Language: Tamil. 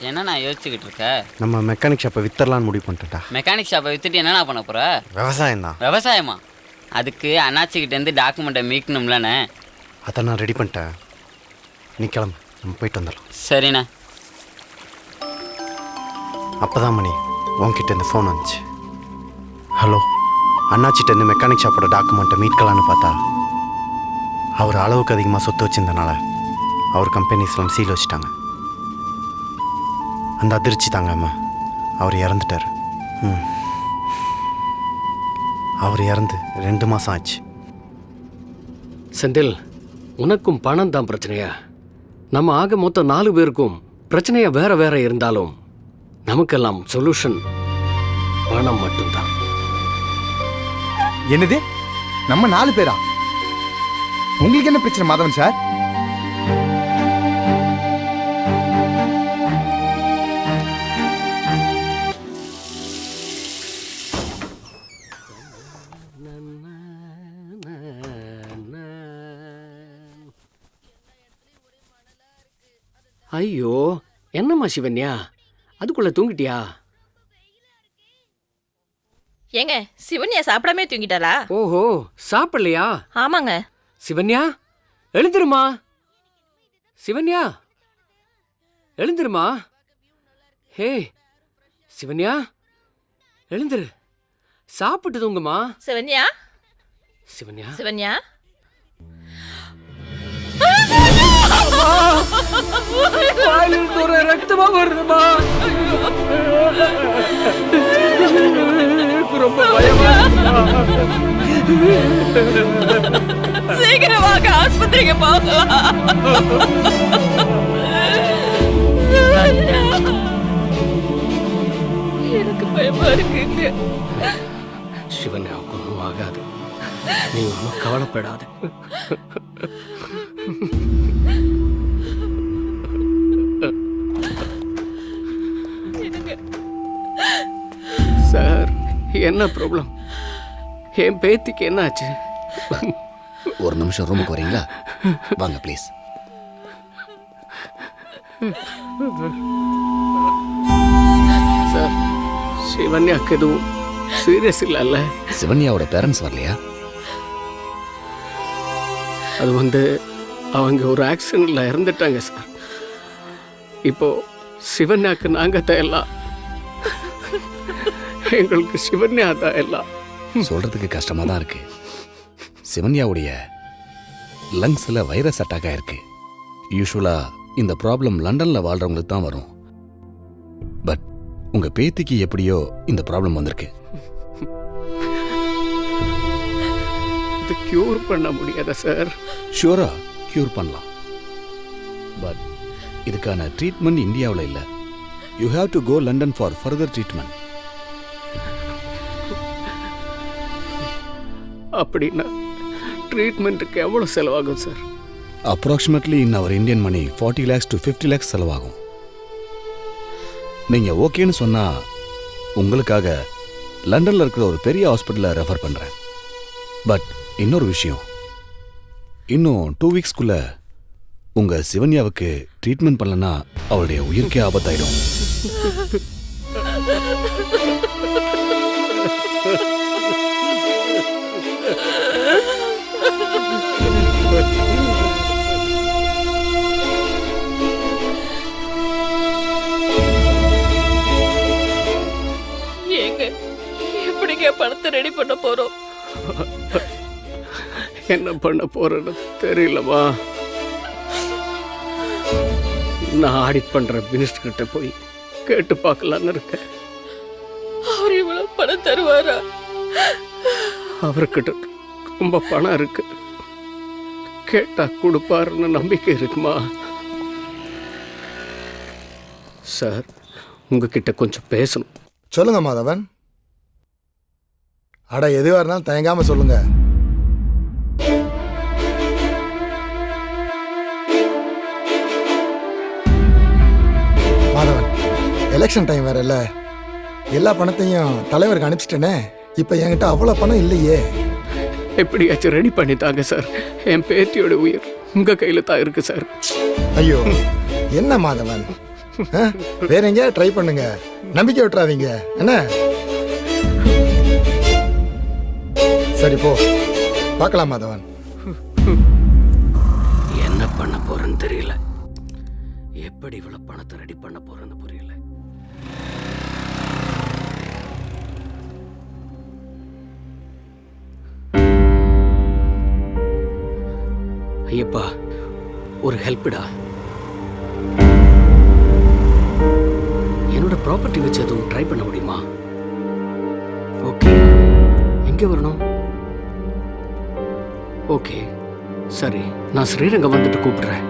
என்ன நான் யோசிச்சுக்கிட்டு இருக்க? நம்ம மெக்கானிக் ஷாப்பை வித்தரலான்னு முடிவு பண்ணிட்டேன்டா. மெக்கானிக் ஷாப்பை வித்துட்டு என்னண்ணா பண்ண போற? விவசாயம் தான். விவசாயமா? அதுக்கு அண்ணாச்சிக்கிட்டேருந்து டாக்குமெண்ட்டை மீட்கணும்லண்ணே. அதை நான் ரெடி பண்ணிட்டேன். நீ கிளம்பு, நம்ம போயிட்டு வந்துடலாம். சரிண்ணே. அப்போ தான் மணி உன்கிட்ட இந்த ஃபோன் வந்துச்சு. ஹலோ, அண்ணாச்சிட்டேருந்து மெக்கானிக் ஷாப்போட டாக்குமெண்ட்டை மீட்கலான்னு பார்த்தா அவர் அளவுக்கு அதிகமாக சொத்து வச்சிருந்தனால அவர் கம்பெனிஸ்லாம் சீல் வச்சுட்டாங்க. அந்த அதிர்ச்சி தாங்காம அவர் இறந்துட்டார். அவர் இறந்து 2 மாதம் ஆச்சு. செந்தில், உனக்கும் பணம் தான் பிரச்சனையா? நம்ம ஆக மொத்தம் 4 பேருக்கும் பிரச்சனையா வேற வேற இருந்தாலும் நமக்கெல்லாம் சொல்யூஷன் பணம் மட்டும்தான். என்னது, நம்ம 4 பேரா? உங்களுக்கு என்ன பிரச்சனை மாதவன் சார்? ஐயோ, என்னம்மா சிவன்யா, அதுக்குள்ள தூங்கிட்டியா? ஏங்க, சிவன்யா சாப்பிடாமே தூங்கிட்டாளா? ஓஹோ, சாப்பிடலையா? ஆமாங்க. சிவன்யா, எழுந்திருமா. சிவன்யா, எழுந்திருமா. ஹே சிவன்யா, எழுந்திரு, சாப்பிட்டு தூங்குமா. சிவன்யா, சிவன்யா, சிவன்யா. ரத்தமா வருதுமா. ரொம்ப பயமா. சீக்கிரம் வாங்க, ஆஸ்பத்திரிக்கு போகலாம். எனக்கு பயமா இருக்குங்க. சிவன்யாவுக்கு ஒன்றும் ஆகாது, நீ ஒன்றும் கவலைப்படாத. சார், என்ன ப்ராப்ளம்? என் பேத்திக்கு என்ன ஆச்சு? ஒரு நிமிஷம் ரூமுக்கு வரீங்களா? வாங்க ப்ளீஸ். சார், சிவன்யாக்கு எதுவும் சீரியஸ் இல்லைல்ல? சிவன்யாவோட பேரண்ட்ஸ் வரலையா? அது அவங்க ஒரு ஆக்சிடென்ட்ல இறந்துட்டாங்க சார். இப்போ சிவன்யாக்கு நாங்க தான் எல்லாம். எங்களுக்கு சிவன்யா தான் எல்லாம். சொல்றதுக்கு கஷ்டமா தான் இருக்கு. சிவன்யாவுடைய லங்ஸ்ல வைரஸ் அட்டாக் ஆயிருக்கு. யூஸ்வலா இந்த ப்ராப்ளம் லண்டன்ல வாழ்றவங்களுக்கு தான் வரும். பட் உங்க பேத்திக்கு எப்படியோ இந்த ப்ராப்ளம் வந்திருக்கு. இது கியூர் பண்ண முடியாதா சார்? ஷூரா கியூர் பண்ணலாம். பட் இதுக்கான ட்ரீட்மெண்ட் இந்தியாவில் இல்லை. You have to go London for further treatment. அப்படின்னா ட்ரீட்மெண்ட்டுக்கு எவ்வளோ செலவாகும் sir? Approximately in our Indian money 40 lakhs to 50 lakhs செலவாகும். நீங்க ஓகேன்னு சொன்னா உங்களுக்காக லண்டன்ல இருக்கிற ஒரு பெரிய ஹாஸ்பிட்டலை ரெஃபர் பண்றேன். பட் இன்னொரு விஷயம், இன்னும் 2 weeksக்குள்ள உங்க சிவன்யாவுக்கு ட்ரீட்மெண்ட் பண்ணலன்னா அவளுடைய உயிருக்கே ஆபத்தாயிடும். ஏங்க, எப்படிங்க பணத்தை ரெடி பண்ண போறோம்? என்ன பண்ண போறேன்னு தெரியலமா. நான் ஆடிட் பண்ற மினிஸ்டர் கிட்ட போய் கேட்டு பார்க்கலான்னு இருக்கேன். அவர் இவ்வளவு பணம் தருவாரா? அவர்கிட்ட ரொம்ப பணம் இருக்கு, கேட்டா கொடுப்பாருன்னு நம்பிக்கை இருக்குமா? சார், உங்ககிட்ட கொஞ்சம் பேசணும். சொல்லுங்க மாதவன். அட, எதுவாக இருந்தாலும் தயங்காம சொல்லுங்க. மாதவன், எலெக்ஷன் டைம் வேற இல்ல, எல்லா பணத்தையும் தலைவருக்கு அனுப்பிச்சிட்டேனே. இப்ப என்கிட்ட அவ்வளவு பணம் இல்லையே. எப்படியாச்சும் ரெடி பண்ணித்தாங்க சார். என் பேத்தியோட உயிர் உங்க கையில தான் இருக்கு சார். ஐயோ, என்ன மாதவன், வேற எங்கேயா ட்ரை பண்ணுங்க, நம்பிக்கை விட்டுறாதீங்க என்ன. சரி போ பார்க்கலாம் மாதவன். என்ன பண்ண போறேன்னு தெரியல, எப்படி இவ்வளவு பணத்தை ரெடி பண்ண போறேன்னு புரியல. ஐயப்பா ஒரு ஹெல்ப்டா, என்னோட ப்ராப்பர்ட்டி வச்சு எதுவும் ட்ரை பண்ண முடியுமா? ஓகே, எங்க வரணும்? ஓகே சரி, நான் ஸ்ரீரங்கம் வந்துட்டு கூப்பிடுறேன்.